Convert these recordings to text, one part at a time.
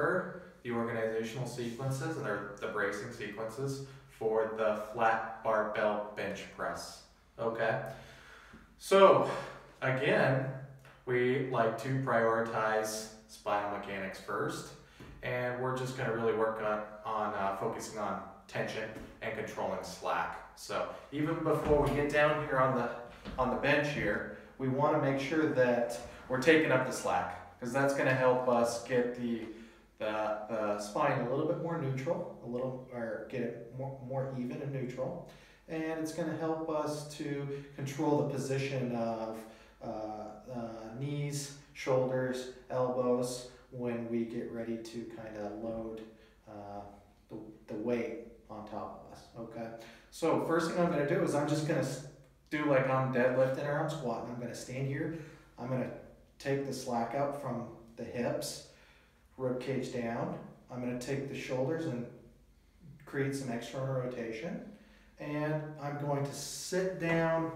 over the organizational sequences and the bracing sequences for the flat barbell bench press. Okay, so again, we like to prioritize spinal mechanics first, and we're just going to really work on focusing on tension and controlling slack. So even before we get down here on the bench here, we want to make sure that we're taking up the slack, because that's going to help us get the spine a little bit more neutral, or get it more even and neutral, and it's going to help us to control the position of knees, shoulders, elbows when we get ready to kind of load the weight on top of us. Okay, so first thing I'm going to do is I'm just going to do like I'm deadlifting or I'm squatting. I'm going to stand here. I'm going to take the slack out from the hips, rib cage down. I'm going to take the shoulders and create some external rotation, and I'm going to sit down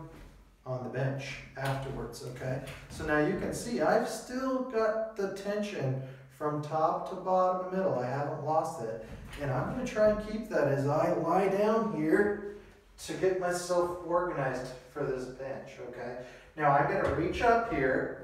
on the bench afterwards. Okay, so now you can see I've still got the tension from top to bottom and middle. I haven't lost it, and I'm going to try and keep that as I lie down here to get myself organized for this bench. Okay, now I'm going to reach up here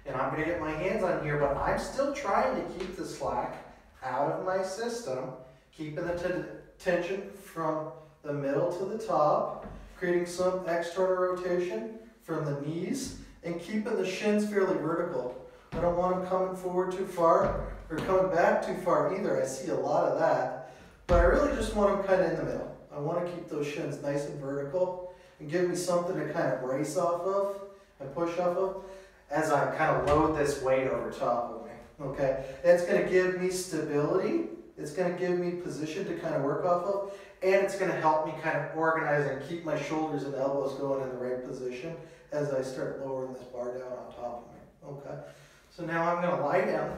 and I'm going to get my hands on here, but I'm still trying to keep the slack out of my system, keeping the tension from the middle to the top, creating some external rotation from the knees, and keeping the shins fairly vertical. I don't want them coming forward too far or coming back too far either. I see a lot of that, but I really just want them kind of in the middle. I want to keep those shins nice and vertical and give me something to kind of brace off of and push off of as I kind of load this weight over top of me. Okay, it's going to give me stability. It's going to give me position to kind of work off of, and it's going to help me kind of organize and keep my shoulders and elbows going in the right position as I start lowering this bar down on top of me. Okay, so now I'm going to lie down.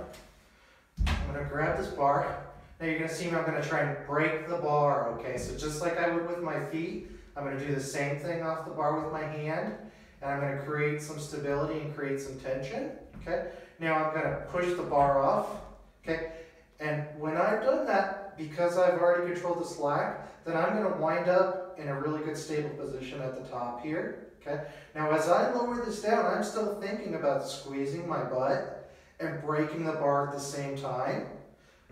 I'm going to grab this bar. Now you're going to see me, I'm going to try and break the bar. Okay, so just like I would with my feet, I'm going to do the same thing off the bar with my hand, and I'm going to create some stability and create some tension. Okay, now I'm going to push the bar off. Okay, and when I've done that, because I've already controlled the slack, then I'm going to wind up in a really good stable position at the top here. Okay, now as I lower this down, I'm still thinking about squeezing my butt and breaking the bar at the same time.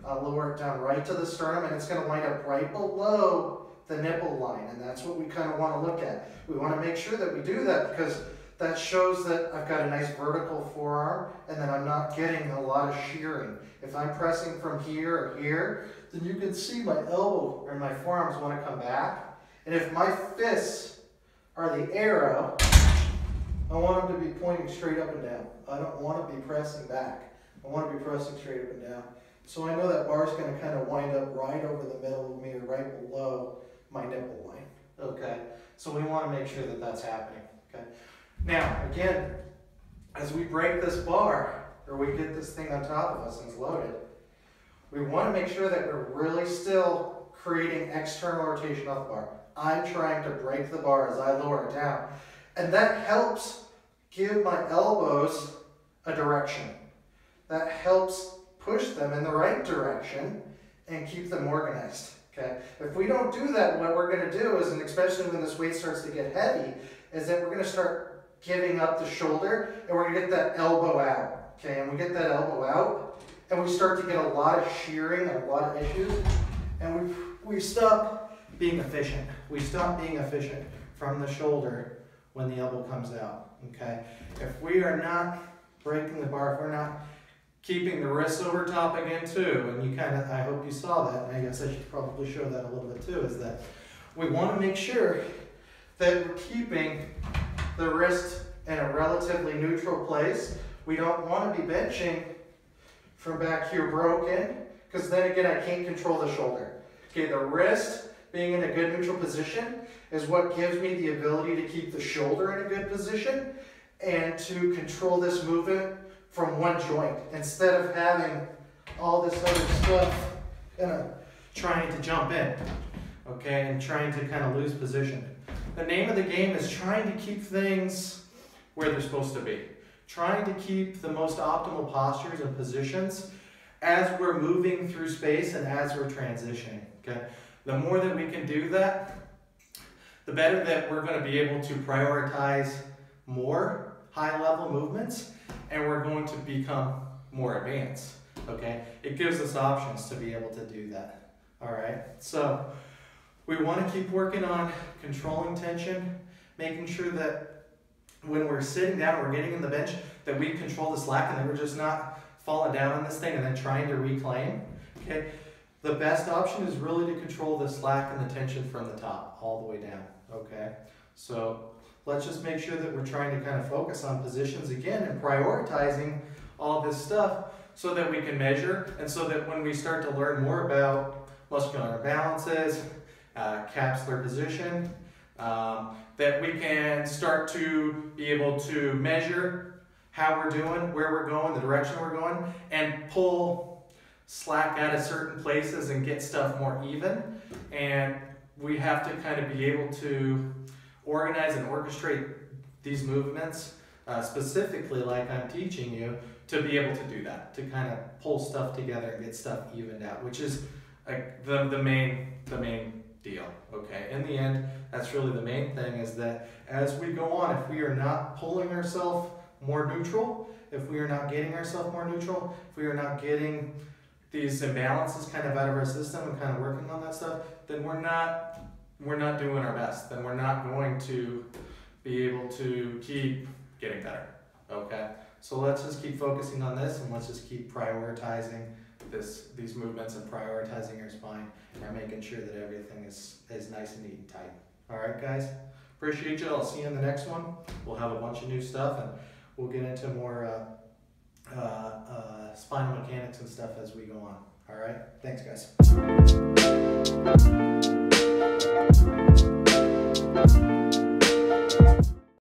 I'll lower it down right to the sternum, and it's going to wind up right below the nipple line, and that's what we kind of want to look at. We want to make sure that we do that, because that shows that I've got a nice vertical forearm and that I'm not getting a lot of shearing. If I'm pressing from here or here, then you can see my elbow or my forearms want to come back. And if my fists are the arrow, I want them to be pointing straight up and down. I don't want to be pressing back. I want to be pressing straight up and down. So I know that bar is going to kind of wind up right over the middle of me or right below my nipple line. Okay, so we want to make sure that that's happening. Okay, now again, as we break this bar or we get this thing on top of us and it's loaded, we want to make sure that we're really still creating external rotation off the bar. I'm trying to break the bar as I lower it down, and that helps give my elbows a direction. That helps push them in the right direction and keep them organized. Okay, if we don't do that, what we're going to do is, and especially when this weight starts to get heavy, is that we're going to start giving up the shoulder, and we're going to get that elbow out. Okay, and we get that elbow out, and we start to get a lot of shearing and a lot of issues, and we stop being efficient. We stop being efficient from the shoulder when the elbow comes out. Okay, if we are not breaking the bar, if we're not keeping the wrists over top again too, and you kind of, I hope you saw that, and I guess I should probably show that a little bit too, is that we want to make sure that we're keeping the wrist in a relatively neutral place. We don't want to be benching from back here broken, because then again I can't control the shoulder. Okay, the wrist being in a good neutral position is what gives me the ability to keep the shoulder in a good position and to control this movement from one joint, instead of having all this other stuff trying to jump in, okay, and trying to kind of lose position. The name of the game is trying to keep things where they're supposed to be, trying to keep the most optimal postures and positions as we're moving through space and as we're transitioning, okay? The more that we can do that, the better that we're going to be able to prioritize more high-level movements, and we're going to become more advanced, okay? It gives us options to be able to do that, all right? So we want to keep working on controlling tension, making sure that when we're sitting down, we're getting in the bench, that we control the slack and that we're just not falling down on this thing and then trying to reclaim, okay? The best option is really to control the slack and the tension from the top all the way down, okay? So let's just make sure that we're trying to kind of focus on positions again and prioritizing all this stuff so that we can measure, and so that when we start to learn more about muscular imbalances, capsular position, that we can start to be able to measure how we're doing, where we're going, the direction we're going, and pull slack out of certain places and get stuff more even. And we have to kind of be able to organize and orchestrate these movements, specifically like I'm teaching you, to be able to do that, to kind of pull stuff together and get stuff evened out, which is like the main deal, okay? In the end, that's really the main thing, is that as we go on, if we are not pulling ourselves more neutral, if we are not getting ourselves more neutral, if we are not getting these imbalances kind of out of our system and kind of working on that stuff, then we're not doing our best. Then we're not going to be able to keep getting better, okay? So let's just keep focusing on this, and let's just keep prioritizing these movements and prioritizing your spine and making sure that everything is nice and neat and tight. All right, guys? Appreciate you. I'll see you in the next one. We'll have a bunch of new stuff, and we'll get into more spinal mechanics and stuff as we go on. All right? Thanks, guys.